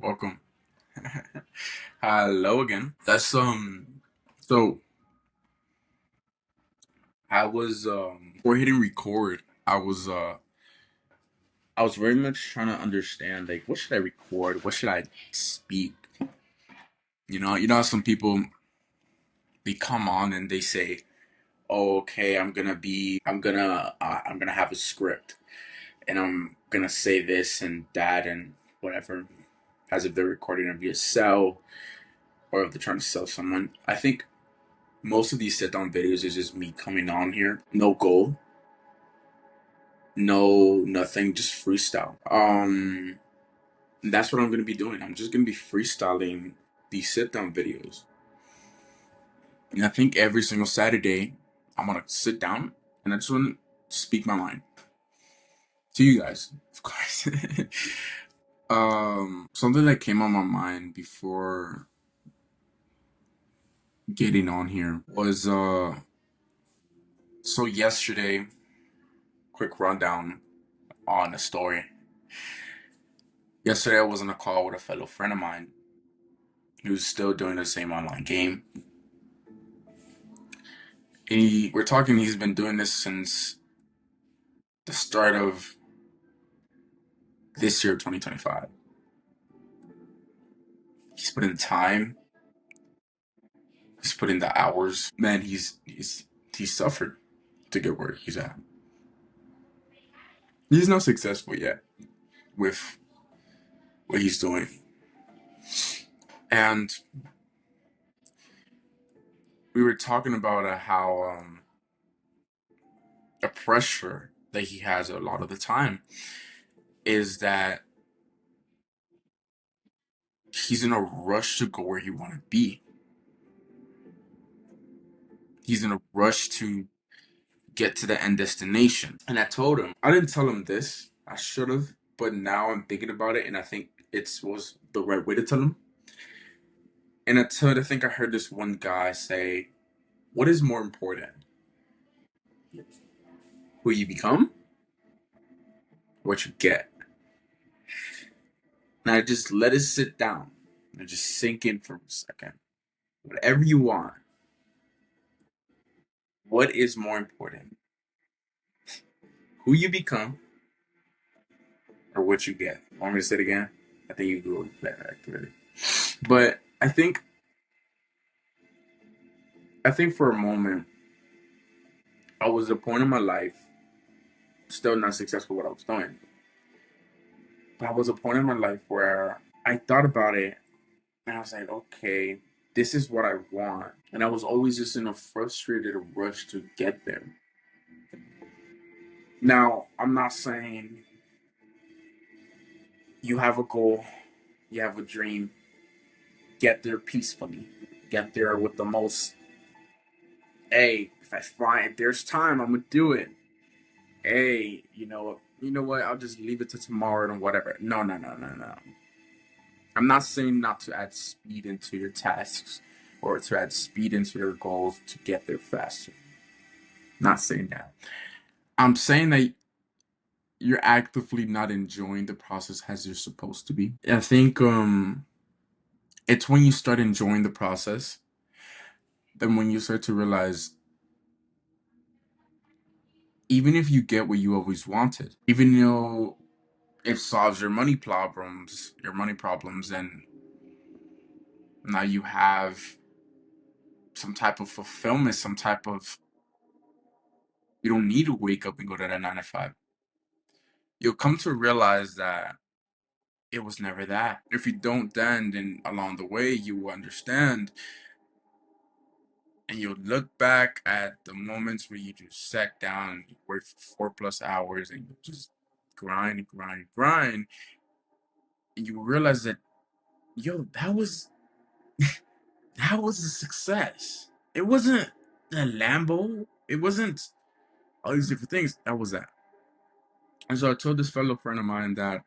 Welcome. Hello again. So I was before hitting record, I was very much trying to understand like what should I record? What should I speak? You know how some people they come on and they say, "Oh, okay, I'm gonna have a script and I'm gonna say this and that and whatever," as if they're recording it via cell or if they're trying to sell someone. I think most of these sit down videos is just me coming on here, no goal, no nothing, just freestyle. That's what I'm gonna be doing. I'm just gonna be freestyling these sit down videos. And I think every single Saturday I'm gonna sit down and I just wanna speak my mind to you guys, of course. Something that came on my mind before getting on here was so yesterday, quick rundown on a story. Yesterday I was on a call with a fellow friend of mine who's still doing the same online game. We're talking, he's been doing this since the start of this year, 2025. He's put in time, he's put in the hours. Man, he's suffered to get where he's at. He's not successful yet with what he's doing. And we were talking about how the pressure that he has a lot of the time is that he's in a rush to go where he want to be. He's in a rush to get to the end destination. And I told him, I didn't tell him this. I should have, but now I'm thinking about it, and I think it was the right way to tell him. And I think I heard this one guy say, "What is more important, who you become, what you get?" And I just let it sit down and just sink in for a second. Whatever you want, what is more important, who you become, or what you get? Want me to say it again? I think you go that activity. But I think for a moment, I was at a point in my life, still not successful what I was doing. But I was at a point in my life where I thought about it and I was like, okay, this is what I want. And I was always just in a frustrated rush to get there. Now, I'm not saying you have a goal, you have a dream, get there peacefully, get there with the most, hey, if there's time, I'm gonna do it. Hey, you know what? I'll just leave it to tomorrow and whatever. No, no, no, no, no. I'm not saying not to add speed into your tasks or to add speed into your goals to get there faster. Not saying that. I'm saying that you're actively not enjoying the process as you're supposed to be. I think it's when you start enjoying the process, then when you start to realize even if you get what you always wanted, even though it solves your money problems, and now you have some type of fulfillment, some type of you don't need to wake up and go to that 9 to 5. You'll come to realize that it was never that. If you don't, then along the way you will understand, and you'll look back at the moments where you just sat down and you worked for 4+ hours and you just grind, grind, grind, and you realize that yo, that was a success. It wasn't a Lambo. It wasn't all these different things. That was that. And so I told this fellow friend of mine that,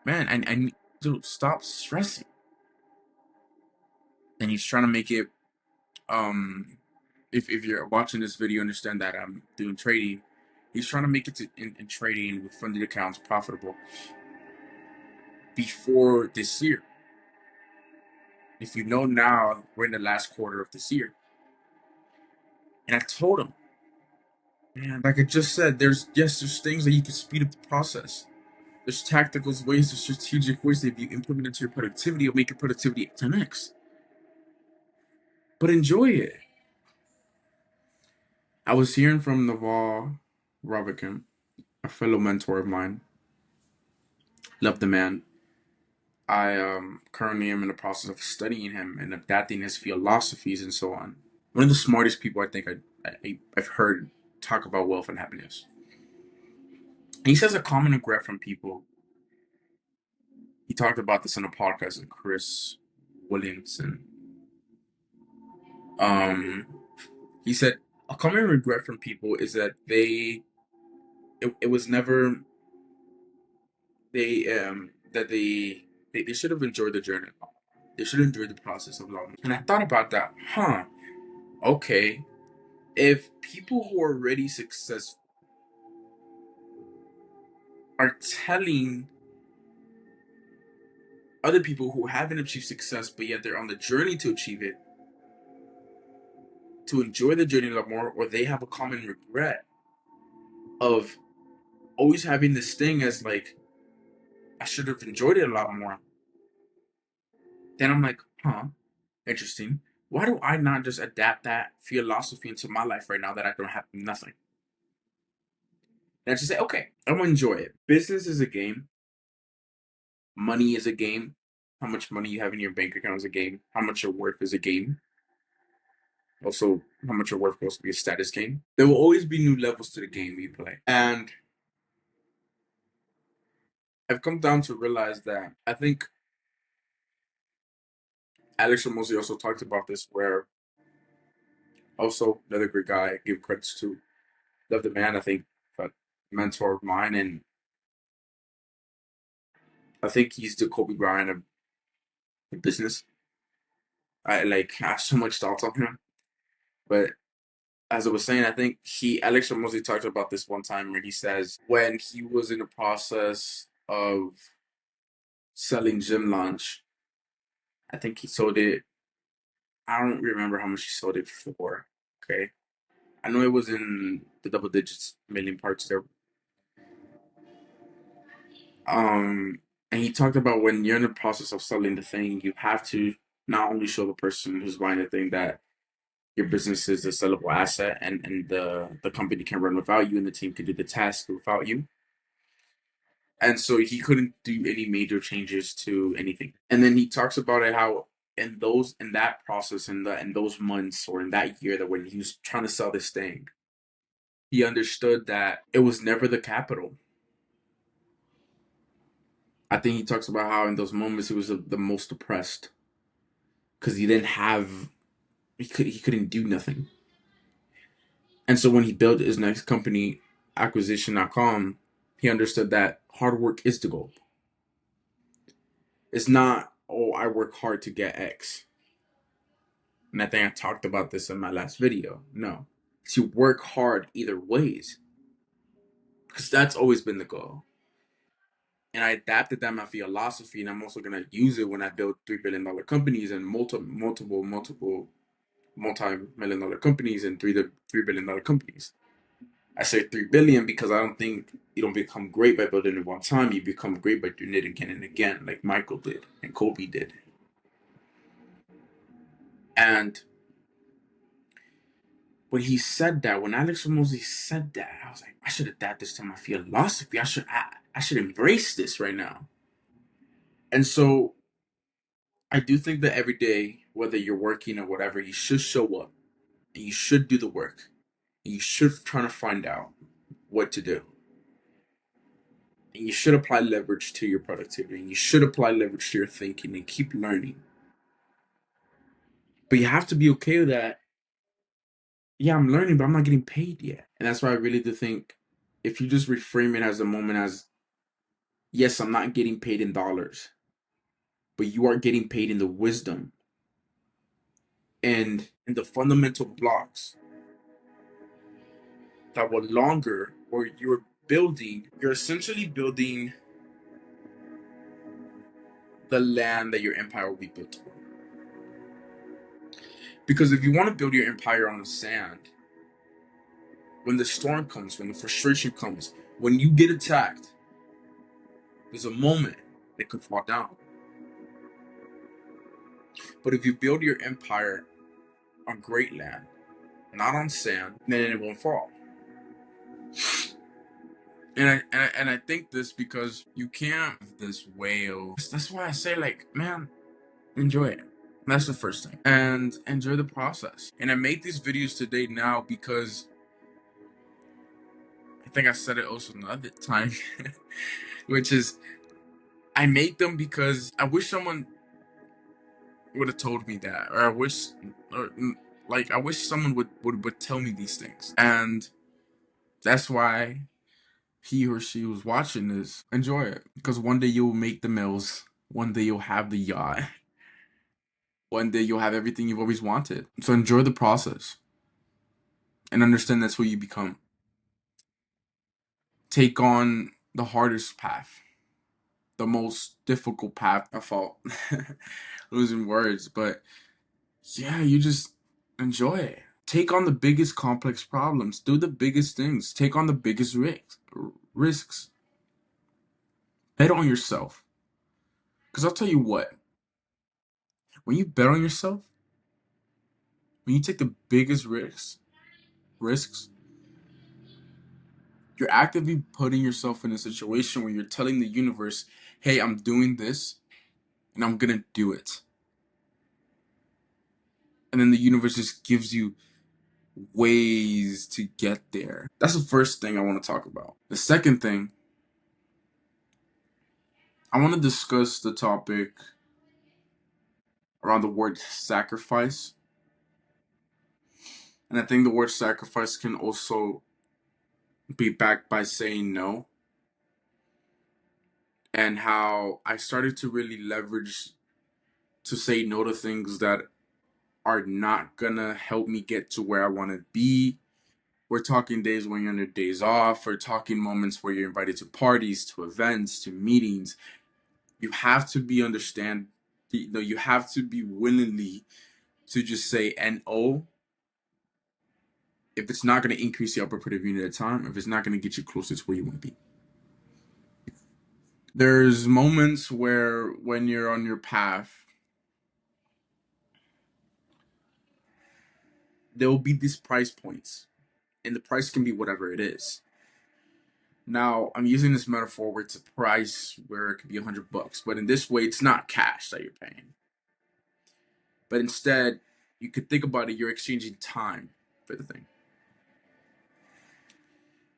man, I need to stop stressing. And he's trying to make it, um, if you're watching this video, understand that I'm doing trading. He's trying to make it in trading with funded accounts profitable before this year. If you know now, we're in the last quarter of this year. And I told him, man, like I just said, there's things that you can speed up the process. There's tactical ways, there's strategic ways that if you implement into your productivity, it'll make your productivity 10x. But enjoy it. I was hearing from Naval Ravikant, a fellow mentor of mine. Love the man. I currently am in the process of studying him and adapting his philosophies and so on. One of the smartest people I think I've heard talk about wealth and happiness. And he says a common regret from people. He talked about this in a podcast with Chris Williamson. Um, he said a common regret from people is that it was never they that they should have enjoyed the journey. They should enjoy the process of love. And I thought about that. Okay. If people who are already successful are telling other people who haven't achieved success, but yet they're on the journey to achieve it, to enjoy the journey a lot more, or they have a common regret of always having this thing as like, I should have enjoyed it a lot more. Then I'm like, interesting. Why do I not just adapt that philosophy into my life right now that I don't have nothing? And I just say, okay, I'm gonna enjoy it. Business is a game. Money is a game. How much money you have in your bank account is a game. How much you're worth is a game. Also, how much you're worth goes to be a status game. There will always be new levels to the game you play. And I've come down to realize that I think Alex Ramosi also talked about this, where also another great guy I give credits to. Love the man, I think, a mentor of mine, and I think he's the Kobe Bryant of the business. I like have so much thoughts on him. But as I was saying, I think Alex Ramosi talked about this one time where he says when he was in the process of selling gym lunch, I think he sold it. I don't remember how much he sold it for. Okay, I know it was in the double digits, million parts there. Um, and he talked about when you're in the process of selling the thing, you have to not only show the person who's buying the thing that your business is a sellable asset, and the company can run without you and the team can do the task without you. And so he couldn't do any major changes to anything. And then he talks about it how in that process in those months or in that year that when he was trying to sell this thing, he understood that it was never the capital. I think he talks about how in those moments he was the most depressed because he didn't have he couldn't do nothing. And so when he built his next company, acquisition.com, he understood that hard work is the goal. It's not, oh, I work hard to get X. And I think I talked about this in my last video. No. To work hard either ways. Because that's always been the goal. And I adapted that my philosophy, and I'm also gonna use it when I build $3 billion companies and multi million dollar companies and $3 billion companies. I say 3 billion because I don't think you don't become great by building it one time. You become great by doing it again and again, like Michael did and Kobe did. And when he said that, when Alex Ramosi said that, I was like, I should adapt this to my philosophy. I should embrace this right now. And so I do think that every day, whether you're working or whatever, you should show up and you should do the work. And you should try to find out what to do. And you should apply leverage to your productivity. And you should apply leverage to your thinking and keep learning. But you have to be okay with that. Yeah, I'm learning, but I'm not getting paid yet. And that's why I really do think if you just reframe it as a moment as, yes, I'm not getting paid in dollars, but you are getting paid in the wisdom and in the fundamental blocks that were longer, or you're essentially building the land that your empire will be built on. Because if you want to build your empire on the sand, when the storm comes, when the frustration comes, when you get attacked, there's a moment it could fall down. But if you build your empire on great land, not on sand, then it won't fall. And I think this because you can't have this way of. That's why I say, like, man, enjoy it. That's the first thing. And enjoy the process. And I made these videos today now because I think I said it also another time, which is I made them because I wish someone would have told me that, or I wish someone would tell me these things. And that's why he or she who's watching this, enjoy it. Because one day you'll make the mills, one day you'll have the yacht, one day you'll have everything you've always wanted. So enjoy the process and understand that's who you become. Take on the hardest path, the most difficult path. I fault losing words, but yeah, you just enjoy it. Take on the biggest complex problems. Do the biggest things. Take on the biggest risks. Bet on yourself. Because I'll tell you what, when you bet on yourself, when you take the biggest risks, you're actively putting yourself in a situation where you're telling the universe, hey, I'm doing this and I'm going to do it. And then the universe just gives you ways to get there. That's the first thing I want to talk about. The second thing, I want to discuss the topic around the word sacrifice. And I think the word sacrifice can also be backed by saying no. And how I started to really leverage to say no to things that are not gonna help me get to where I want to be. We're talking days when you're on your days off. We're talking moments where you're invited to parties, to events, to meetings. You have to be understand. You have to be willingly to just say no if it's not going to increase your upper productivity at a time, if it's not going to get you closer to where you want to be. There's moments where when you're on your path, there will be these price points, and the price can be whatever it is. Now, I'm using this metaphor where it's a price where it could be $100, but in this way, it's not cash that you're paying. But instead, you could think about it, you're exchanging time for the thing.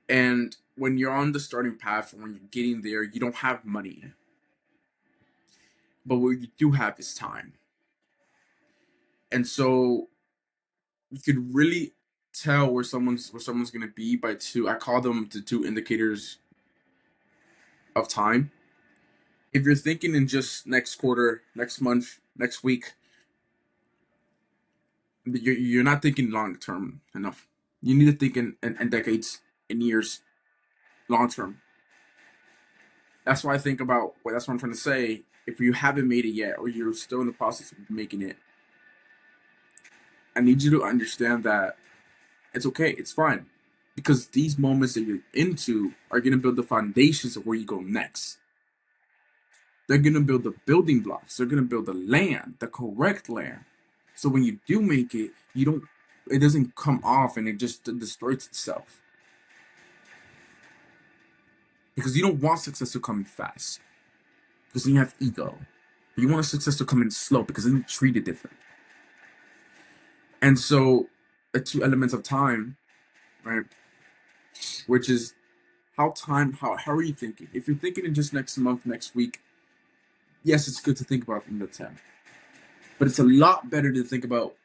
And when you're on the starting path, when you're getting there, you don't have money. But what you do have is time. And so you could really tell where someone's gonna be by two. I call them the two indicators of time. If you're thinking in just next quarter, next month, next week, you're not thinking long term enough. You need to think in decades, in years, long term. That's why I think about. Well, that's what I'm trying to say. If you haven't made it yet, or you're still in the process of making it, I need you to understand that it's okay. It's fine. Because these moments that you're into are going to build the foundations of where you go next. They're going to build the building blocks. They're going to build the land, the correct land. So when you do make it, it doesn't come off and it just destroys itself. Because you don't want success to come fast. Because then you have ego. You want success to come in slow because then you treat it different. And so the two elements of time, right? Which is how are you thinking? If you're thinking in just next month, next week, yes, it's good to think about in the 10. But it's a lot better to think about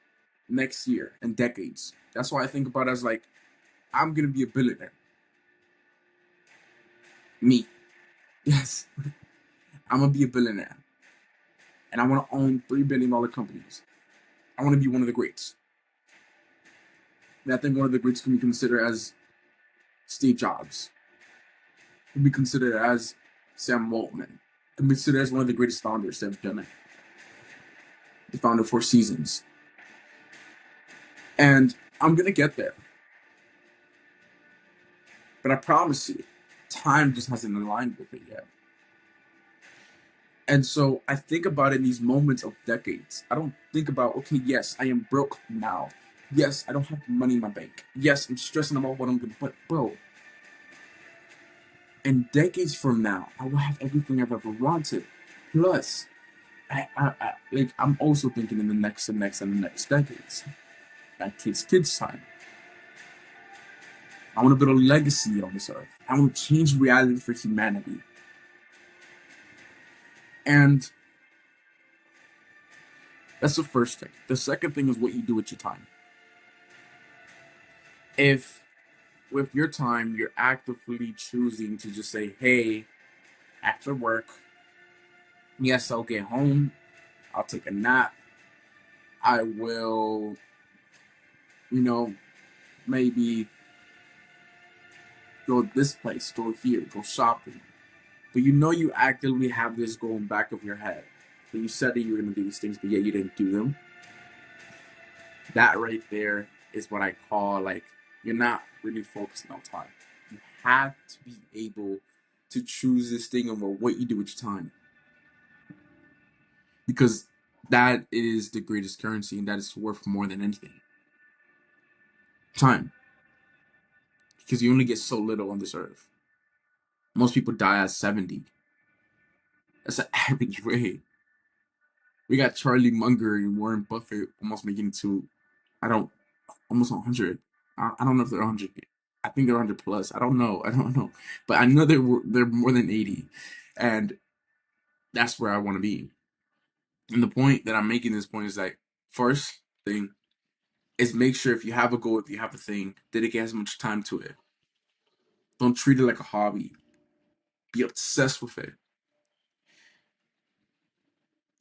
next year and decades. That's why I think about it as like, I'm gonna be a billionaire. Me. Yes. I'm gonna be a billionaire. And I wanna own $3 billion companies. I wanna be one of the greats. And I think one of the greats can be considered as Steve Jobs. Can be considered as Sam Waltman. considered as one of the greatest founders that have done it. The founder of Four Seasons. And I'm gonna get there. But I promise you, time just hasn't aligned with it yet. And so I think about it in these moments of decades. I don't think about, okay, yes, I am broke now. Yes, I don't have money in my bank. Yes, I'm stressing about what I'm gonna, but bro, in decades from now, I will have everything I've ever wanted. Plus, I'm also thinking in the next and next and the next decades. My kids' time. I want to build a legacy on this earth. I want to change reality for humanity. And that's the first thing. The second thing is what you do with your time. If with your time you're actively choosing to just say, hey, after work, yes, I'll get home, I'll take a nap, I will, you know, maybe go this place, go here, go shopping. But you know you actively have this goal in the back of your head. That you said that you were going to do these things, but yet you didn't do them. That right there is what I call like you're not really focusing on time. You have to be able to choose this thing and what you do with your time. Because that is the greatest currency and that is worth more than anything. Time. Because you only get so little on this earth. Most people die at 70. That's an average rate. We got Charlie Munger and Warren Buffett almost making it to, I don't, almost 100. I don't know if they're 100. I think they're 100 plus. I don't know. I don't know. But I know they're more than 80. And that's where I want to be. And the point that I'm making this point is like, first thing is make sure if you have a goal, if you have a thing, dedicate as much time to it. Don't treat it like a hobby. Be obsessed with it.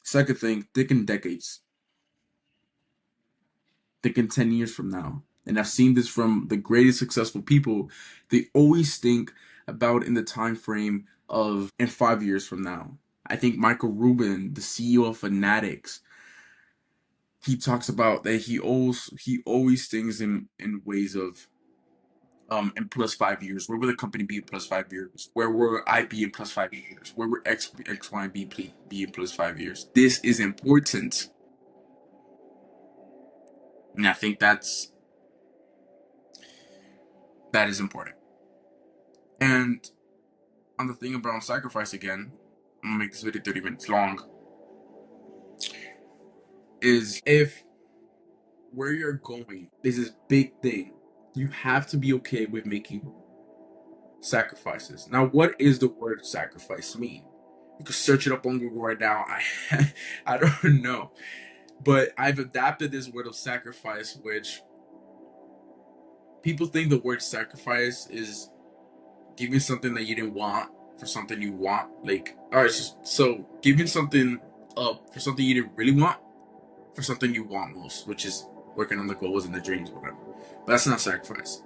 Second thing, think in decades. Think in 10 years from now. And I've seen this from the greatest successful people. They always think about in the time frame of in 5 years from now. I think Michael Rubin, the CEO of Fanatics, he talks about that he always thinks in ways of in plus 5 years. Where will the company be in plus 5 years? Where will I be in plus 5 years? Where will X Y and be in plus 5 years? This is important. And I think that is important. And on the thing about sacrifice again, I'm gonna make this video 30 minutes long. Is if where you're going is this big thing, you have to be okay with making sacrifices. Now, what is the word sacrifice mean? You can search it up on Google right now. I don't know, but I've adapted this word of sacrifice, which people think the word sacrifice is giving something that you didn't want for something you want. Like, all right, so giving something up for something you didn't really want for something you want most, which is working on the goals and the dreams, whatever. But that's not sacrifice.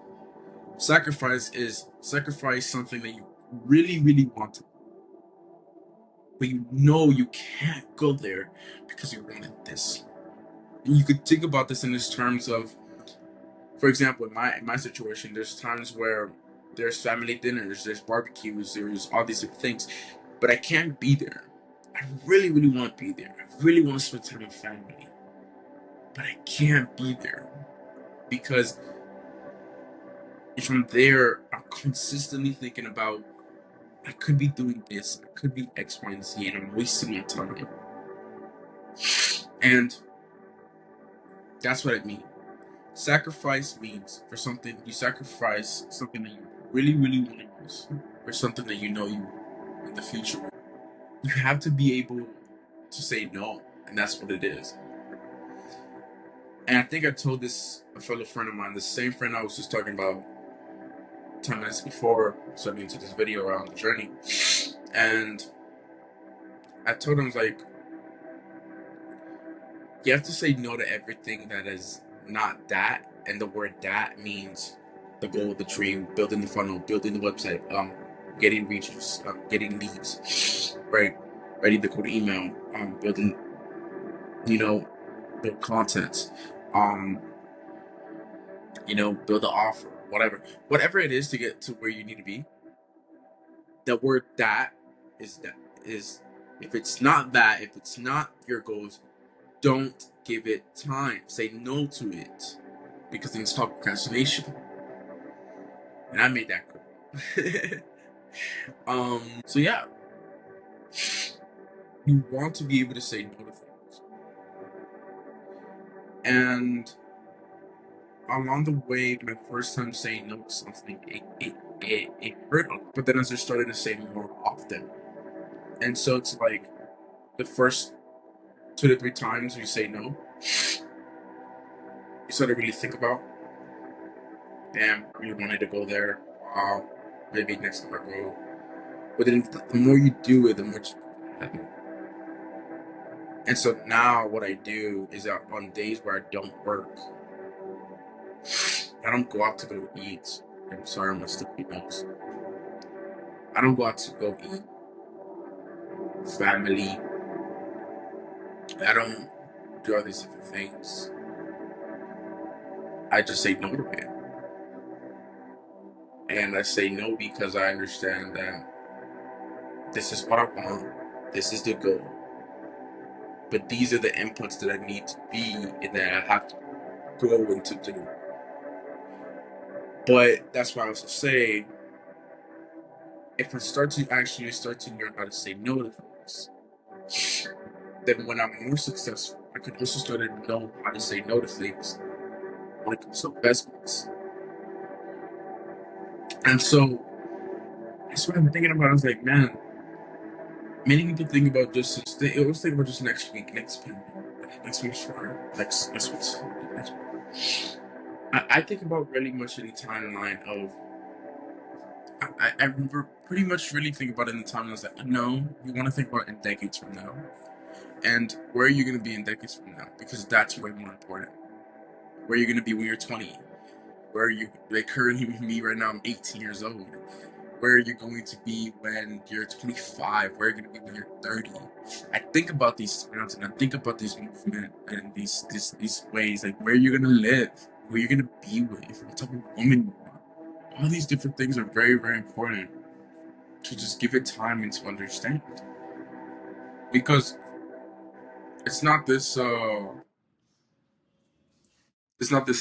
Sacrifice is sacrifice something that you really, really want to, but you know you can't go there because you wanted this. And you could think about this in this terms of, for example, in my situation, there's times where there's family dinners, there's barbecues, there's all these different things, but I can't be there. I really, really want to be there. I really want to spend time with family, but I can't be there because from there, I'm consistently thinking about I could be doing this, I could be X, Y, and Z, and I'm wasting my time. And that's what I mean. Sacrifice means for something you sacrifice something that you really, really want to use, or something that you know you in the future. You have to be able to say no, and that's what it is. And I think I told this a fellow friend of mine, the same friend I was just talking about 10 minutes before submitting to this video around the journey. And I told him, like, you have to say no to everything that is not that. And the word that means the goal, the dream, building the funnel, building the website, getting reaches, getting leads, right? writing the cold email, building, you know, build content, um, build the offer, whatever it is to get to where you need to be. The word that is if it's not that, if it's not your goals, don't give it time. Say no to it, because then it's called procrastination. And I made that clear. So yeah, you want to be able to say no to things, and along the way, my first time saying no to something, it hurt, but then as I started to say more often, and so it's like the first 2 to 3 times you say no, you start to really think about, damn, I really wanted to go there. Wow, maybe next time I go. But then the more you do it, the more you. And so now what I do is that on days where I don't work, I don't go out to go eat. I'm sorry, I'm a stupid nose. I don't go out to go eat family. I don't do all these different things. I just say no to it. And I say no because I understand that this is what I want. This is the goal. But these are the inputs that I need to be and that I have to go into do. But that's why I also say, if I start to actually start to learn how to say no to things, then when I'm more successful, I can also start to know how to say no to things when it comes to investments. And so that's what I'm thinking about. I was like, man, many people think about just they always think about just next week, next week, next week's for next week's. I think about really much in the timeline of I remember pretty much really think about it in the timeline. I was like, no, you want to think about it in decades from now, and where are you going to be in decades from now? Because that's way more important. Where are you going to be when you're 20? Where are you, like currently with me right now, I'm 18 years old. Where are you going to be when you're 25? Where are you going to be when you're 30? I think about these times and I think about these movement and these ways, like where you're going to live, who you're going to be with, what type of woman you are. All these different things are very, very important to just give it time and to understand. Because it's not this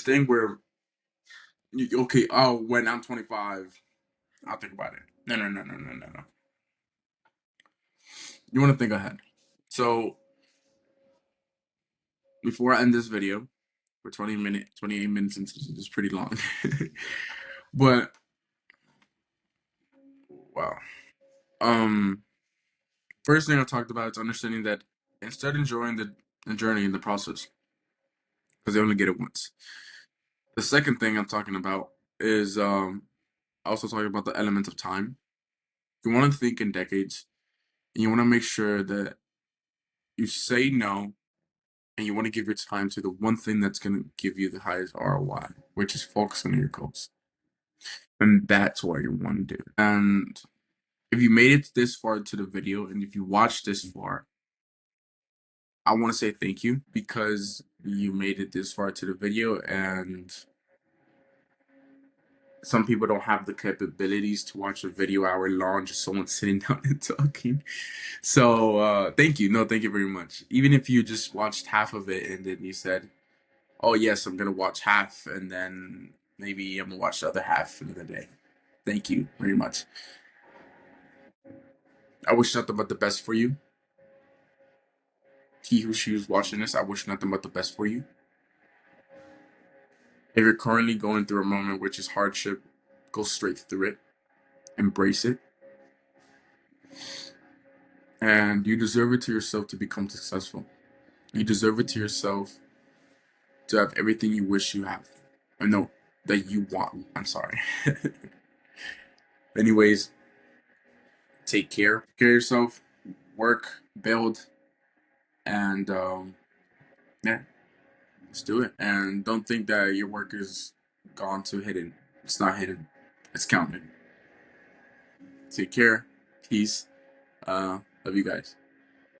thing where okay, oh, when I'm 25, I'll think about it. No, no, no, no, no, no, no. You want to think ahead. So before I end this video, we're 28 minutes into this, it's pretty long. But wow. Um, First thing I talked about is understanding that instead enjoying the journey and the process, because they only get it once. The second thing I'm talking about is also talking about the element of time. You want to think in decades, and you want to make sure that you say no, and you want to give your time to the one thing that's going to give you the highest ROI, which is focusing on your goals. And that's what you want to do. And if you made it this far to the video, and if you watched this far, I want to say thank you because you made it this far to the video, and some people don't have the capabilities to watch a video hour long, just someone sitting down and talking. So thank you. No, thank you very much. Even if you just watched half of it and then you said, oh yes, I'm gonna watch half and then maybe I'm gonna watch the other half another day. Thank you very much. I wish nothing but the best for you. He who she was watching this, I wish nothing but the best for you. If you're currently going through a moment which is hardship, go straight through it. Embrace it. And you deserve it to yourself to become successful. You deserve it to yourself to have everything you wish you have. Or no, that you want. I'm sorry. Anyways, take care. Take care of yourself. Work, build, and yeah, let's do it. And don't think that your work is gone to hidden. It's not hidden. It's counted. Take care. Peace. Love you guys.